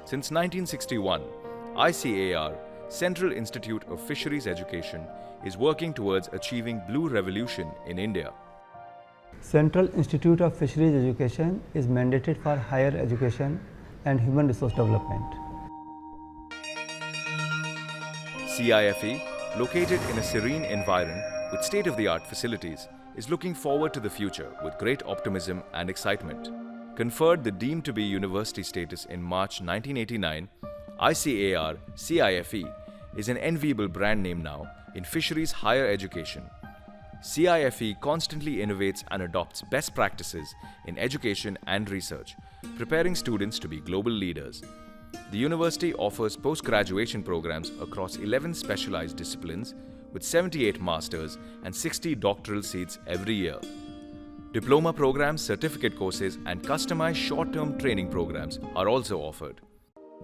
Since 1961, ICAR, Central Institute of Fisheries Education, is working towards achieving Blue Revolution in India. Central Institute of Fisheries Education is mandated for higher education and human resource development. CIFE, located in a serene environment with state-of-the-art facilities, is looking forward to the future with great optimism and excitement. Conferred the deemed to be university status in March 1989, ICAR CIFE is an enviable brand name now in fisheries higher education. CIFE constantly innovates and adopts best practices in education and research, preparing students to be global leaders. The university offers post-graduation programs across 11 specialized disciplines with 78 masters and 60 doctoral seats every year. Diploma programs, certificate courses, and customized short-term training programs are also offered.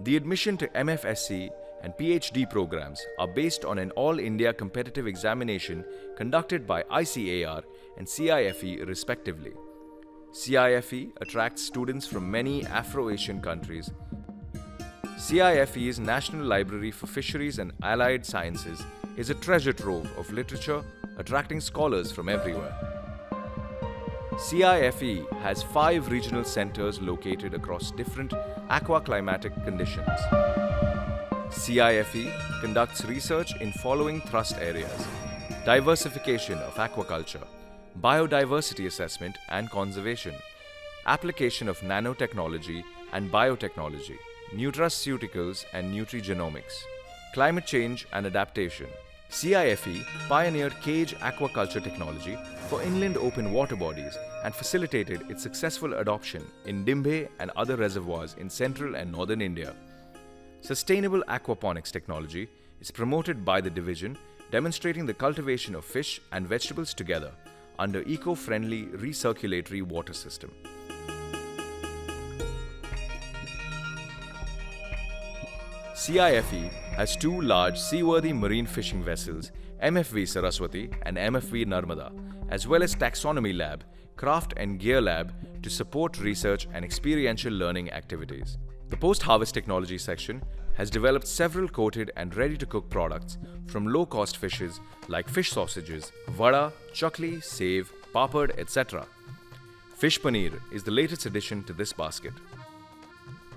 The admission to MFSC and PhD programs are based on an all-India competitive examination conducted by ICAR and CIFE respectively. CIFE attracts students from many Afro-Asian countries. CIFE's National Library for Fisheries and Allied Sciences is a treasure trove of literature, attracting scholars from everywhere. CIFE has 5 regional centers located across different aquaclimatic conditions. CIFE conducts research in following thrust areas: diversification of aquaculture, biodiversity assessment and conservation, application of nanotechnology and biotechnology, nutraceuticals and nutrigenomics, climate change and adaptation. CIFE pioneered cage aquaculture technology for inland open water bodies and facilitated its successful adoption in Dimbhe and other reservoirs in central and northern India. Sustainable aquaponics technology is promoted by the division, demonstrating the cultivation of fish and vegetables together under eco-friendly recirculatory water system. CIFE has 2 large seaworthy marine fishing vessels, MFV Saraswati and MFV Narmada, as well as taxonomy lab, craft and gear lab to support research and experiential learning activities. The post-harvest technology section has developed several coated and ready-to-cook products from low-cost fishes like fish sausages, vada, chakli, save, papad, etc. Fish paneer is the latest addition to this basket.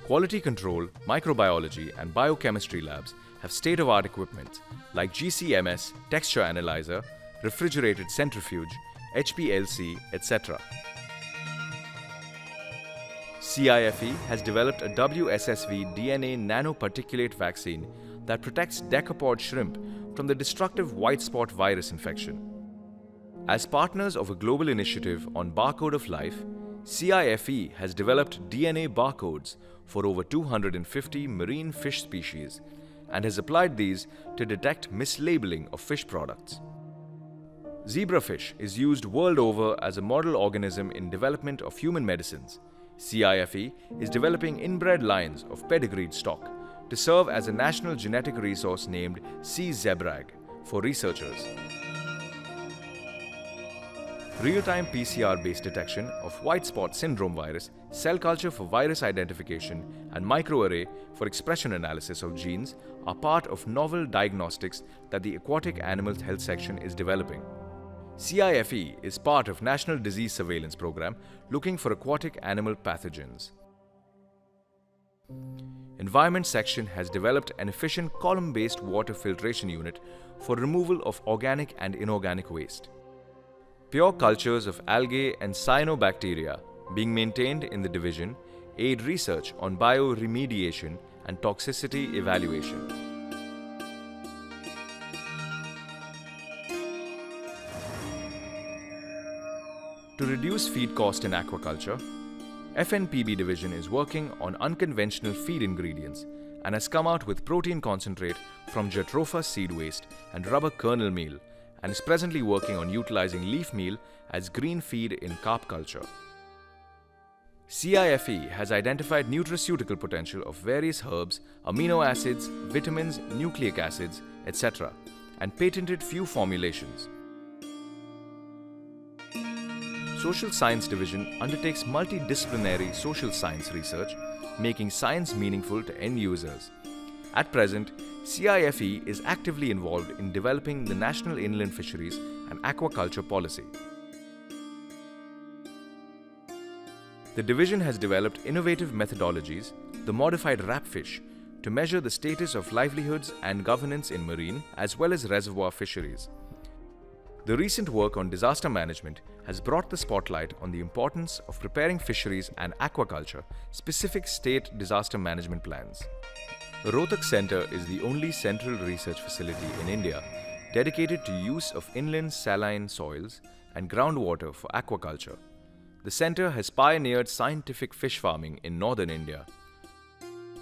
Quality control, microbiology and biochemistry labs have state-of-art equipment like GCMS, texture analyzer, refrigerated centrifuge, HPLC, etc. CIFE has developed a WSSV DNA nanoparticulate vaccine that protects decapod shrimp from the destructive white spot virus infection. As partners of a global initiative on Barcode of Life, CIFE has developed DNA barcodes for over 250 marine fish species and has applied these to detect mislabeling of fish products. Zebrafish is used world over as a model organism in development of human medicines. CIFE is developing inbred lines of pedigreed stock to serve as a national genetic resource named C-Zebrag for researchers. Real-time PCR-based detection of white spot syndrome virus, cell culture for virus identification, and microarray for expression analysis of genes are part of novel diagnostics that the Aquatic Animal Health section is developing. CIFE is part of National Disease Surveillance Program looking for aquatic animal pathogens. Environment section has developed an efficient column-based water filtration unit for removal of organic and inorganic waste. Pure cultures of algae and cyanobacteria being maintained in the division aid research on bioremediation and toxicity evaluation. To reduce feed cost in aquaculture, FNPB division is working on unconventional feed ingredients and has come out with protein concentrate from Jatropha seed waste and rubber kernel meal, and is presently working on utilizing leaf meal as green feed in carp culture. CIFE has identified nutraceutical potential of various herbs, amino acids, vitamins, nucleic acids, etc., and patented few formulations. Social Science Division undertakes multidisciplinary social science research, making science meaningful to end users. At present, CIFE is actively involved in developing the National Inland Fisheries and Aquaculture Policy. The division has developed innovative methodologies, the modified RAPFISH, to measure the status of livelihoods and governance in marine as well as reservoir fisheries. The recent work on disaster management has brought the spotlight on the importance of preparing fisheries and aquaculture specific state disaster management plans. The Rohtak Centre is the only central research facility in India dedicated to use of inland saline soils and groundwater for aquaculture. The centre has pioneered scientific fish farming in northern India.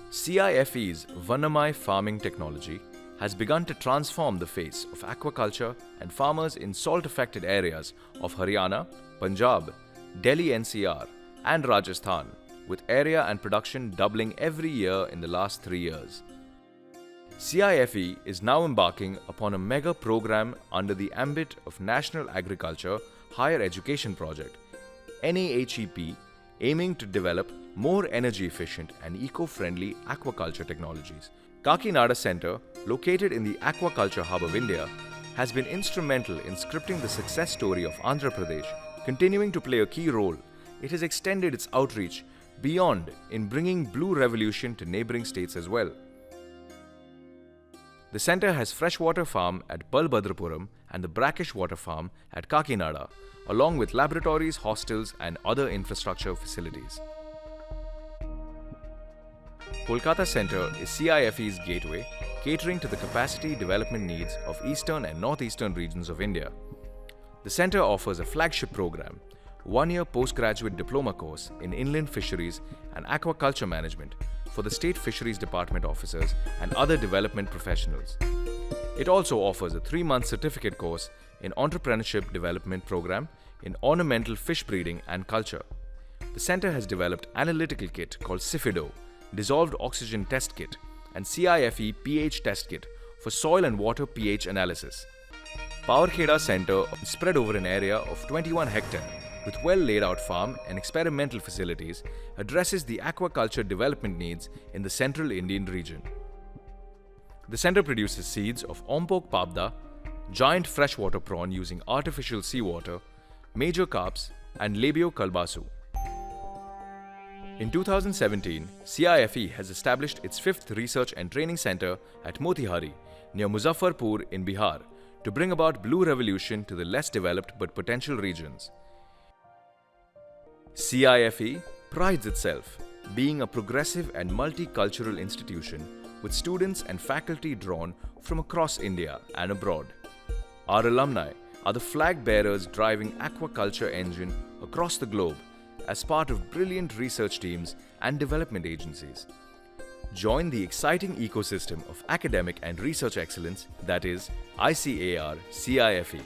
CIFE's Vannamai farming technology has begun to transform the face of aquaculture and farmers in salt-affected areas of Haryana, Punjab, Delhi NCR and Rajasthan, with area and production doubling every year in the last 3 years. CIFE is now embarking upon a mega program under the ambit of National Agriculture Higher Education Project, NAHEP, aiming to develop more energy efficient and eco-friendly aquaculture technologies. Kakinada Centre, located in the Aquaculture Hub of India, has been instrumental in scripting the success story of Andhra Pradesh. Continuing to play a key role, it has extended its outreach beyond in bringing blue revolution to neighbouring states as well. The centre has freshwater farm at Balbhadrapuram and the brackish water farm at Kakinada, along with laboratories, hostels and other infrastructure facilities. Kolkata Centre is CIFE's gateway, catering to the capacity development needs of eastern and northeastern regions of India. The centre offers a flagship program, 1-year postgraduate diploma course in inland fisheries and aquaculture management for the state fisheries department officers and other development professionals. It also offers a 3-month certificate course in entrepreneurship development program in ornamental fish breeding and culture. The centre has developed analytical kit called CIFIDO, dissolved oxygen test kit, and CIFE pH test kit for soil and water pH analysis. Pawarkheda Centre, spread over an area of 21 hectares with well laid out farm and experimental facilities, addresses the aquaculture development needs in the central Indian region. The centre produces seeds of Ompok Pabda, giant freshwater prawn using artificial seawater, major carps, and Labio kalbasu. In 2017, CIFE has established its 5th research and training centre at Motihari, near Muzaffarpur in Bihar, to bring about blue revolution to the less developed but potential regions. CIFE prides itself being a progressive and multicultural institution with students and faculty drawn from across India and abroad. Our alumni are the flag bearers driving aquaculture engine across the globe as part of brilliant research teams and development agencies. Join the exciting ecosystem of academic and research excellence that is ICAR CIFE.